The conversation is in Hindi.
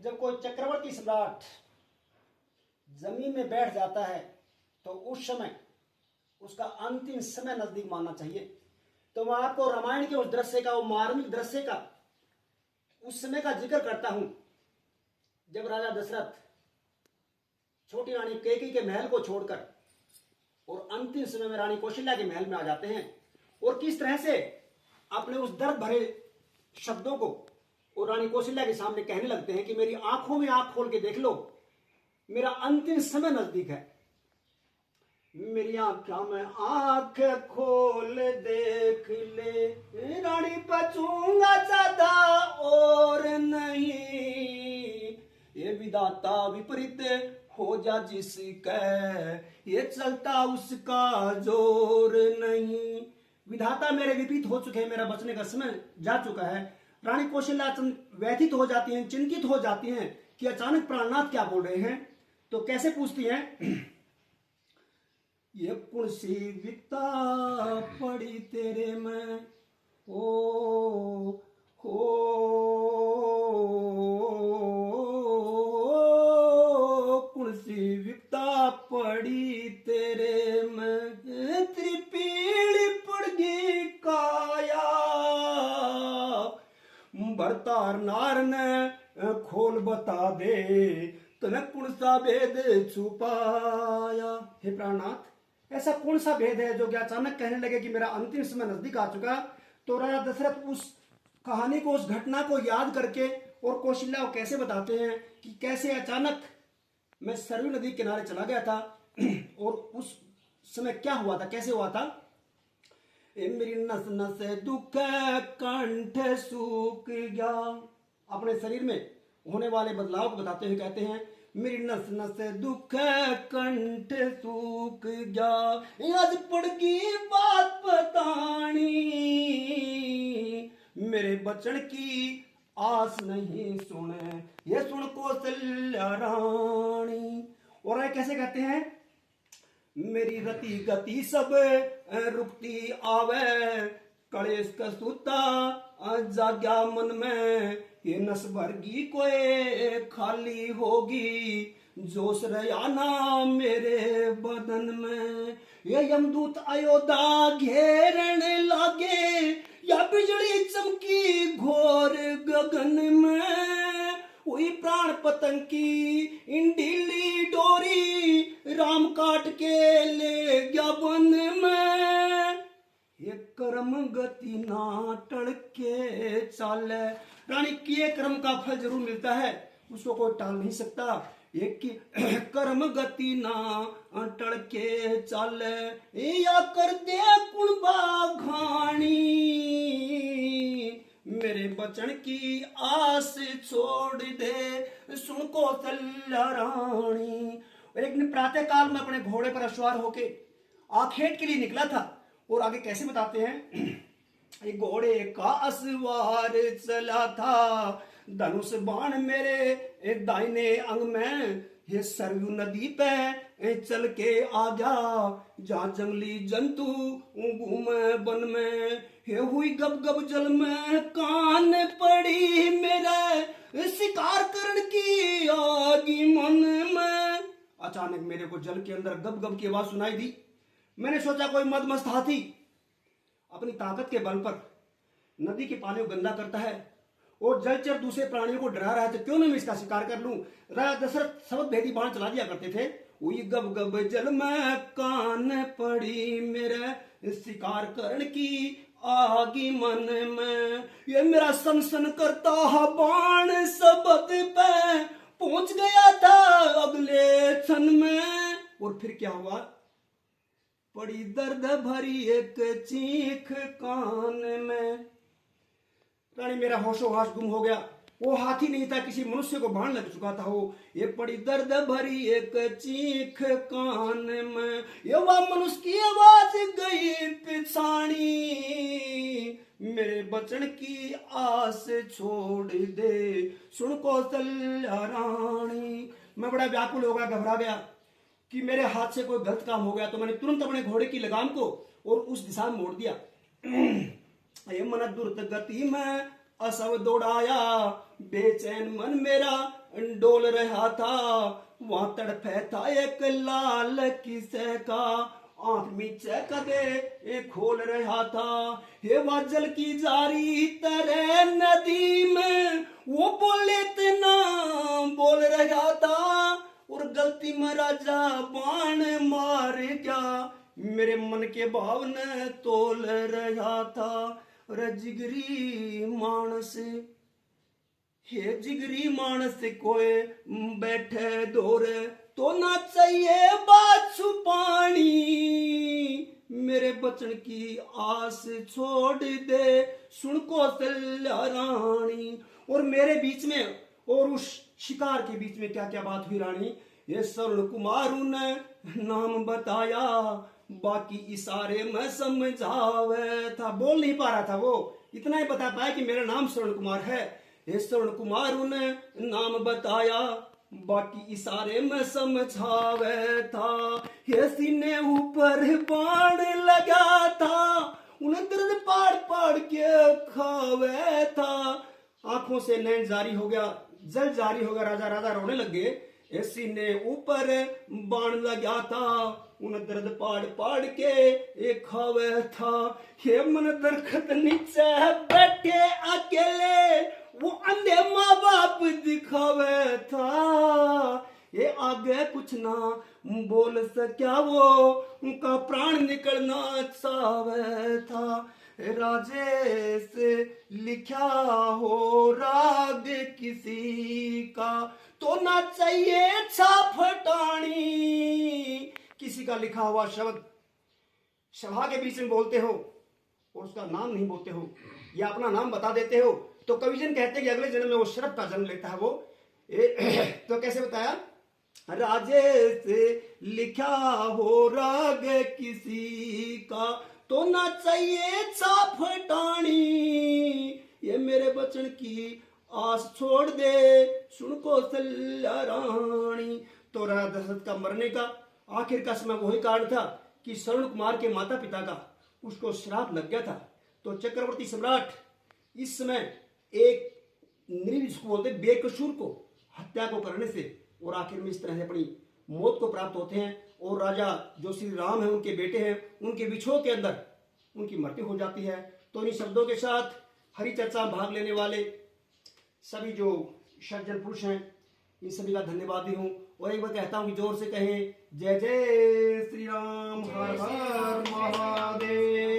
जब कोई चक्रवर्ती सम्राट जमीन में बैठ जाता है तो उस समय उसका अंतिम समय नजदीक मानना चाहिए। तो मैं आपको रामायण के उस दृश्य का, वो मार्मिक दृश्य का, उस समय का जिक्र करता हूं जब राजा दशरथ छोटी रानी कैकेयी के महल को छोड़कर और अंतिम समय में रानी कौशल्या के महल में आ जाते हैं और किस तरह से अपने उस दर्द भरे शब्दों को और रानी कौशल्या के सामने कहने लगते हैं कि मेरी आंखों में आंख खोल के देख लो, मेरा अंतिम समय नजदीक है। मेरी आंखों में आंख खोल देख ले, रानी बचूंगा ज्यादा और नहीं, ये विधाता विपरीत हो जा जिसका, ये चलता उसका जोर नहीं। विधाता मेरे विपरीत हो चुके हैं, मेरा बचने का समय जा चुका है। रानी कौशल्या व्यथित हो जाती हैं, चिंतित हो जाती हैं कि अचानक प्राणनाथ क्या बोल रहे हैं। तो कैसे पूछती हैं, ये कौन सी विपता पड़ी तेरे में, ओ हो कौन सी विपता पड़ी तेरे में, त्रिपीड़ी पड़ गई काया, भरतार नार ने खोल बता दे, तने कौन सा भेद छुपाया। हे प्राणनाथ, ऐसा कौन सा भेद है जो कि अचानक कहने लगे कि मेरा अंतिम समय नजदीक आ चुका। तो राजा दशरथ उस कहानी को, उस घटना को याद करके और कौशल्या को कैसे बताते हैं कि कैसे अचानक मैं सरयू नदी के किनारे चला गया था और उस समय क्या हुआ था, कैसे हुआ था। मेरी नस नस दुख कंठ सूख गया, अपने शरीर में होने वाले बदलाव को बताते हुए कहते हैं, मेरी नस नस दुख कंठ सूख गया, आज पड़ गई बात बतानी, मेरे बचन की आस नहीं सुने, ये सुन कौशल्या रानी। और कैसे कहते हैं, मेरी रति गति सब रुकती आवे, कलेश का सूता जाग्या मन में, ये नस भरगी कोई खाली होगी, जोश रयाना मेरे बदन में, ये यमदूत अयोध्या घेरने लागे, या बिजली चमकी घोर गगन में, हुई प्राण पतंग की इंडीली डोरी, राम काट के ले गया वन में, ये कर्म गति ना टड़के चाले। रानी किए कर्म का फल जरूर मिलता है, उसको कोई टाल नहीं सकता। एक कर्म गति ना टड़के चाले, या कर दे कुणबा घाणी, मेरे बचन की आस छोड़ दे, सुन कौशल्या रानी। और एक दिन प्रातः काल में अपने घोड़े पर अश्वार होके आखेट के लिए निकला था। और आगे कैसे बताते हैं, एक घोड़े का असवार चला था, धनुष बाण मेरे दाहिने अंग में, ये सरयू नदी पे चल के आ गया, जहाँ जंगली जंतु घूमे वन में, ये हुई गब गब जल में कान पड़ी मेरे, शिकार करने की आगी मन में। अचानक मेरे को जल के अंदर गब गब की आवाज सुनाई दी। मैंने सोचा कोई मदमस्त हाथी अपनी ताकत के बल पर नदी के पानी को गंदा करता है और जलचर दूसरे प्राणियों को डरा रहा है, तो क्यों नहीं मैं इसका शिकार कर लूं। राजा दशरथ शब्द भेदी बाण चला दिया करते थे। हुई गब गब जल में कान पड़ी मेरे, शिकार करने की आगी मन में, ये मेरा सनसन करता बाण शब्द पे पहुंच गया था अगले क्षण में। और फिर क्या हुआ, पड़ी दर्द भरी एक चीख कान में। रानी मेरा होशोहवास गुम हो गया, वो हाथी नहीं था, किसी मनुष्य को बाण लग चुका था वो। ये पड़ी दर्द भरी एक चीख कान में, ये वह मनुष्य की आवाज गई पिछाड़ी, मेरे बचन की आस छोड़ दे, सुन कौशल्या रानी। मैं बड़ा व्याकुल हो गया, घबरा गया कि मेरे हाथ से कोई गलत काम हो गया। तो मैंने तुरंत अपने घोड़े की लगाम को और उस दिशा में मोड़ दिया। ये मन द्रुत गति में असव दौड़ाया, बेचैन मन मेरा डोल रहा था, वहां तड़फे था एक लाल किसे का, आंख मीचे कदे खोल रहा था। हे वह जल की जारी तरह नदी में वो बोले इतना बोल रहा था, और गलती में राजा बाण मार गया, मेरे मन के भाव ने तोल रहा था। रे जिगरी मानस, हे जिगरी मानस कोई बैठे दूर, तो ना चाहिए बात छुपानी, मेरे बचन की आस छोड़ दे सुन कौशल्या रानी। और मेरे बीच में और उस शिकार के बीच में क्या क्या बात हुई रानी, ये स्वर्ण कुमार ने नाम बताया, बाकी इशारे में समझावे था। बोल नहीं पा रहा था वो, इतना ही बता पाया कि मेरा नाम स्वर्ण कुमार है। ये स्वर्ण कुमार ने नाम बताया, बाकी इशारे में समझावे था। ये सीने ऊपर बाण लगा था, उन्हें दर्द पाड़ पाड़ के खावे था। आंखों से नैन जारी हो गया, जल जारी हो गया, राजा राजा रोने लग गए। सीने ऊपर बाण लगा था, उन दर्द पाड़ पाड़ के एक खावे था। हे मन दरखत नीचे बैठे अकेले, वो अंधे माँ बाप दिखावे था। ये आगे कुछ ना बोल सका वो, उनका प्राण निकलना चाहे था। राजे से लिखा हो राग किसी का, तो ना चाहिए छाफटानी। किसी का लिखा हुआ शब्द सभा के बीच में बोलते हो और उसका नाम नहीं बोलते हो या अपना नाम बता देते हो, तो कविजन कहते हैं कि अगले जन्म में वो शरद का जन्म लेता है वो। तो कैसे बताया, राजे से लिखा हो राग किसी का, तो ना चाहिए छाफटानी, ये मेरे बचन की आस छोड़ दे सुन कौशल्या रानी। तो राजा दशरथ का मरने का आखिर का समय वही कारण था कि स्वर्ण कुमार के माता पिता का उसको श्राप लग गया था। तो चक्रवर्ती सम्राट इस समय एक जिसको बोलते बेकसूर को हत्या को करने से और आखिर में इस तरह से अपनी मौत को प्राप्त होते हैं। और राजा जो श्री राम है उनके बेटे हैं, उनके विछोह के अंदर उनकी मृत्यु हो जाती है। तो इन शब्दों के साथ हरि चर्चा में भाग लेने वाले सभी जो सज्जन पुरुष हैं, इन सभी का धन्यवाद भी हूँ। और एक बार कहता हूँ कि जोर से कहें, जय जय श्री राम, हर हर महादेव।